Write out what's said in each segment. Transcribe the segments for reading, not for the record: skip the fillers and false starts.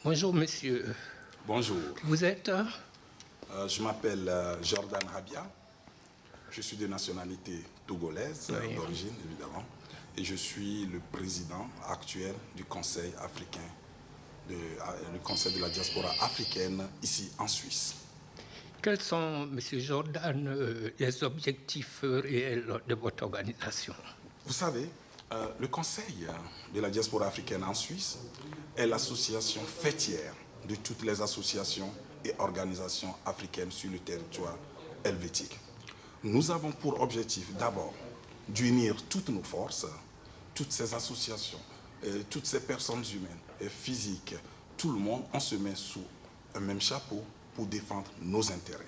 Bonjour, monsieur. Bonjour. Vous êtes Je m'appelle Jordan Rabia. Je suis de nationalité togolaise, Oui. d'origine évidemment, et je suis le président actuel du Conseil africain, le Conseil de la diaspora africaine ici en Suisse. Quels sont, monsieur Jordan, les objectifs réels de votre organisation? Vous savez, le Conseil de la diaspora africaine en Suisse est l'association fêtière de toutes les associations et organisations africaines sur le territoire helvétique. Nous avons pour objectif d'abord d'unir toutes nos forces, toutes ces associations, toutes ces personnes humaines et physiques, tout le monde, on se met sous un même chapeau pour défendre nos intérêts.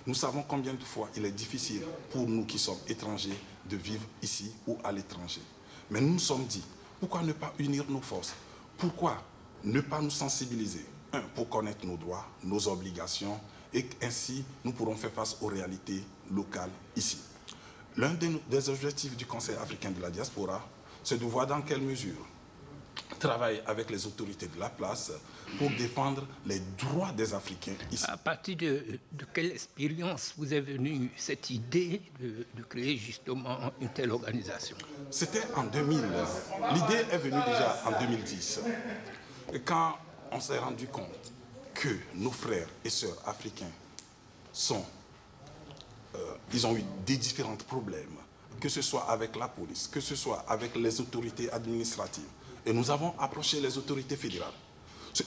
Nous savons combien de fois il est difficile pour nous qui sommes étrangers de vivre ici ou à l'étranger. Mais nous nous sommes dit, pourquoi ne pas unir nos forces? Pourquoi ne pas nous sensibiliser? Pour connaître nos droits, nos obligations, et ainsi nous pourrons faire face aux réalités locales ici. L'un des objectifs du Conseil africain de la diaspora, c'est de voir dans quelle mesure travailler avec les autorités de la place pour défendre les droits des Africains ici. À partir de quelle expérience vous est venue cette idée de créer justement une telle organisation? C'était en 2000. L'idée est venue déjà en 2010. Quand on s'est rendu compte que nos frères et sœurs africains ils ont eu des différents problèmes, que ce soit avec la police, que ce soit avec les autorités administratives. Et nous avons approché les autorités fédérales.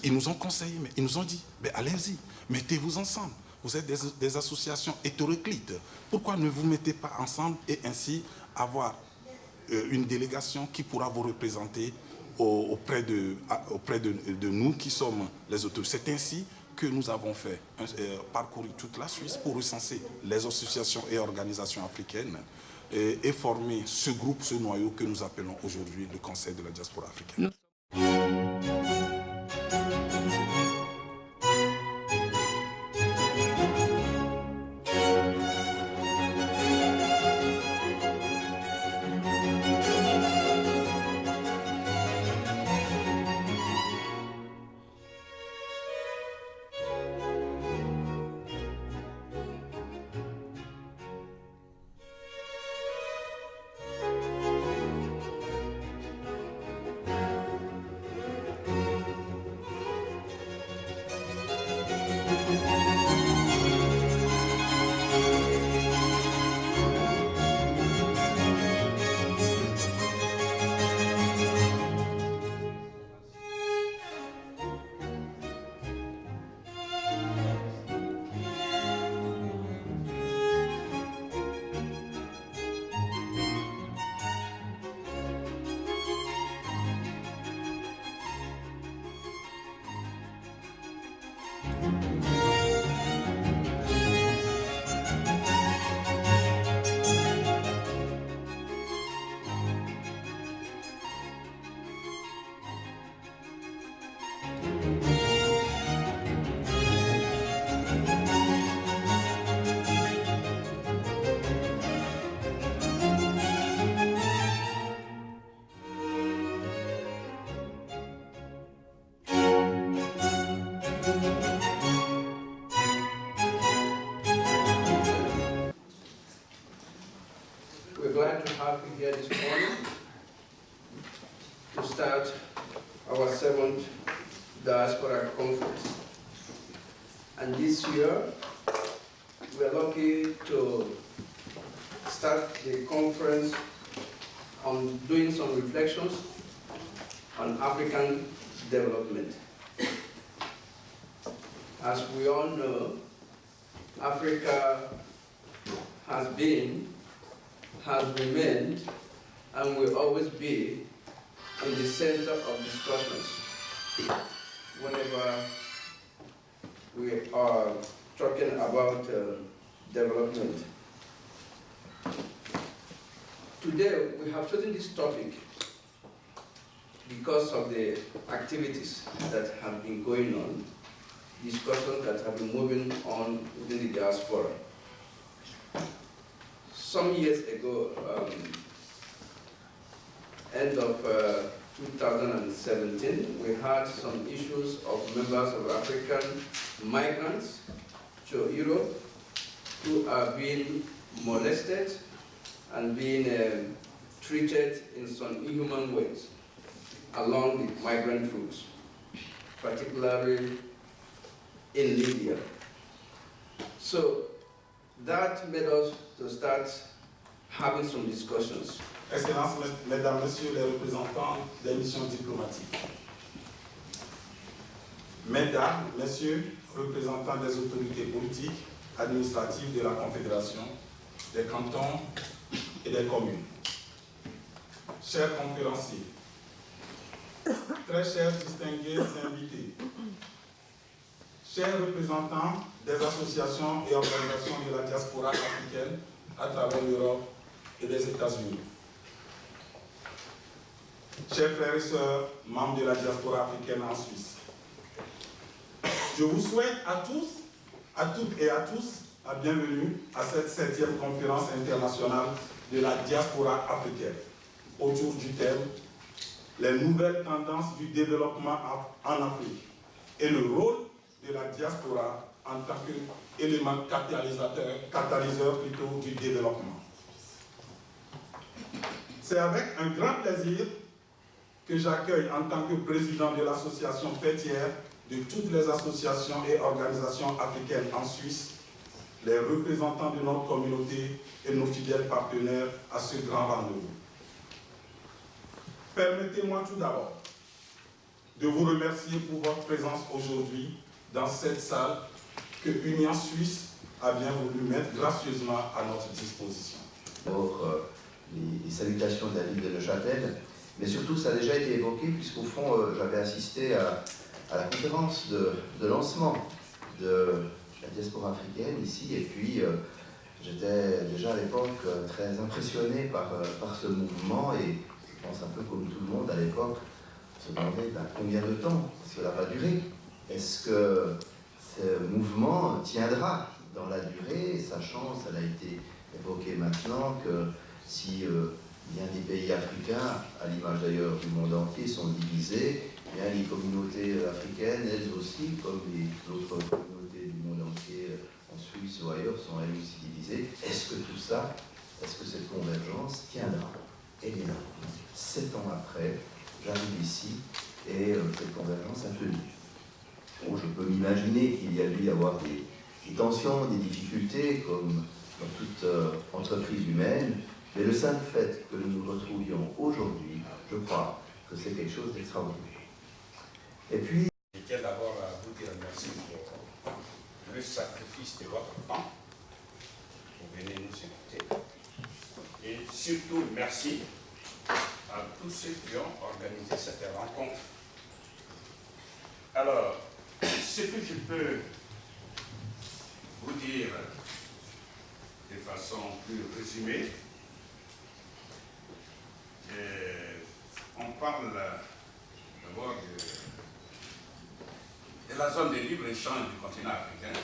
Ils nous ont conseillé, mais ils nous ont dit, allez-y, mettez-vous ensemble. Vous êtes des associations hétéroclites. Pourquoi ne vous mettez pas ensemble et ainsi avoir une délégation qui pourra vous représenter auprès de nous qui sommes les autorités. C'est ainsi que nous avons fait parcourir toute la Suisse pour recenser les associations et organisations africaines et former ce groupe, ce noyau que nous appelons aujourd'hui le Conseil de la diaspora africaine. We're glad to have you here this morning to start our 7th Diaspora Conference. And this year, we're lucky to start the conference on doing some reflections on African development. As we all know, Africa has been, has remained, and will always be in the center of discussions whenever we are talking about development. Today, we have chosen this topic because of the activities that have been going on, discussions that have been moving on within the diaspora. Some years ago, end of 2017, we had some issues of members of African migrants to Europe who are being molested and being treated in some inhuman ways along the migrant routes, particularly in Libya. So that made us to start having some discussions. Excellences, Mesdames, Messieurs les représentants des missions diplomatiques. Mesdames, Messieurs, représentants des autorités politiques, administratives de la Confédération, des cantons et des communes. Chers conférenciers, très chers distingués invités, chers représentants des associations et organisations de la diaspora africaine à travers l'Europe et les États-Unis, chers frères et sœurs, membres de la diaspora africaine en Suisse, je vous souhaite à tous, à toutes et à tous, la bienvenue à cette 7e conférence internationale de la diaspora africaine, autour du thème « Les nouvelles tendances du développement en Afrique et le rôle de la diaspora en tant qu'élément catalyseur du développement ». C'est avec un grand plaisir que j'accueille en tant que président de l'association fêtière de toutes les associations et organisations africaines en Suisse, les représentants de notre communauté et nos fidèles partenaires à ce grand rendez-vous. Permettez-moi tout d'abord de vous remercier pour votre présence aujourd'hui dans cette salle que Union Suisse a bien voulu mettre gracieusement à notre disposition. D'abord, les salutations de la ville de Neuchâtel, mais surtout ça a déjà été évoqué puisqu'au fond j'avais assisté à la conférence de lancement de la diaspora africaine ici, et puis j'étais déjà à l'époque très impressionné par ce mouvement, et je pense un peu comme tout le monde à l'époque, on se demandait combien de temps cela va durer. Est-ce que ce mouvement tiendra dans la durée, sachant, ça a été évoqué maintenant, que si bien des pays africains, à l'image d'ailleurs du monde entier, sont divisés, bien les communautés africaines, elles aussi, comme les autres communautés du monde entier, en Suisse ou ailleurs, sont elles aussi divisées. Est-ce que tout ça, est-ce que cette convergence tiendra? Eh bien, 7 ans après, j'arrive ici et cette convergence a tenu. Bon, je peux m'imaginer qu'il y a dû y avoir des tensions, des difficultés, comme dans toute entreprise humaine, mais le simple fait que nous nous retrouvions aujourd'hui, je crois que c'est quelque chose d'extraordinaire. Et puis, je tiens d'abord à vous dire merci pour le sacrifice de votre temps pour venir nous écouter. Et surtout, merci à tous ceux qui ont organisé cette rencontre. Alors, ce que je peux vous dire de façon plus résumée, on parle d'abord de la zone de libre-échange du continent africain.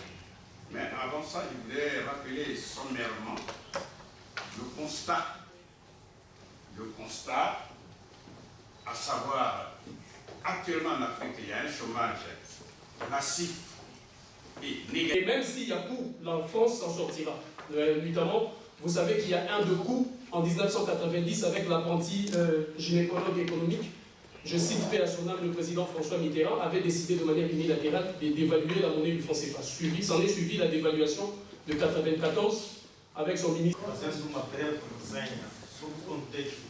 Mais avant ça, je voudrais rappeler sommairement le constat, à savoir, actuellement en Afrique, il y a un chômage massif et négatif. Et même s'il y a coup, l'enfance s'en sortira. Notamment, vous savez qu'il y a un de coup en 1990 avec l'apprenti gynécologue économique. Je cite paix à son âme, le président François Mitterrand avait décidé de manière unilatérale d'évaluer la monnaie du franc CFA. S'en est suivi la dévaluation de 1994 avec son ministre. Fazendo uma breve resenha sobre o contexto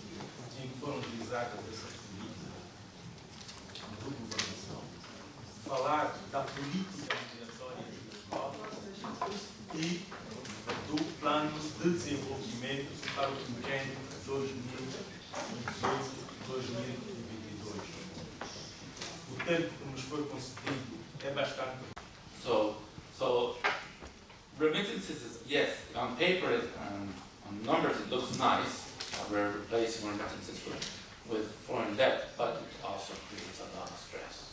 em que foram utilizadas essas políticas de governação, falar da política migratória global e do plano de desenvolvimento para o quinquênio 2018-2022. O tempo que nos foi concedido é bastante. So remittances, yes, on paper and on numbers it looks nice. We're replacing remittances with foreign debt, but it also creates a lot of stress.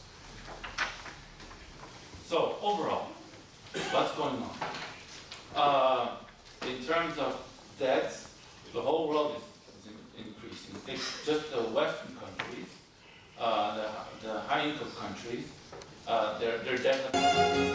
So overall, what's going on? In terms of debt, the whole world is increasing. Take just the Western countries, the high income countries, they're definitely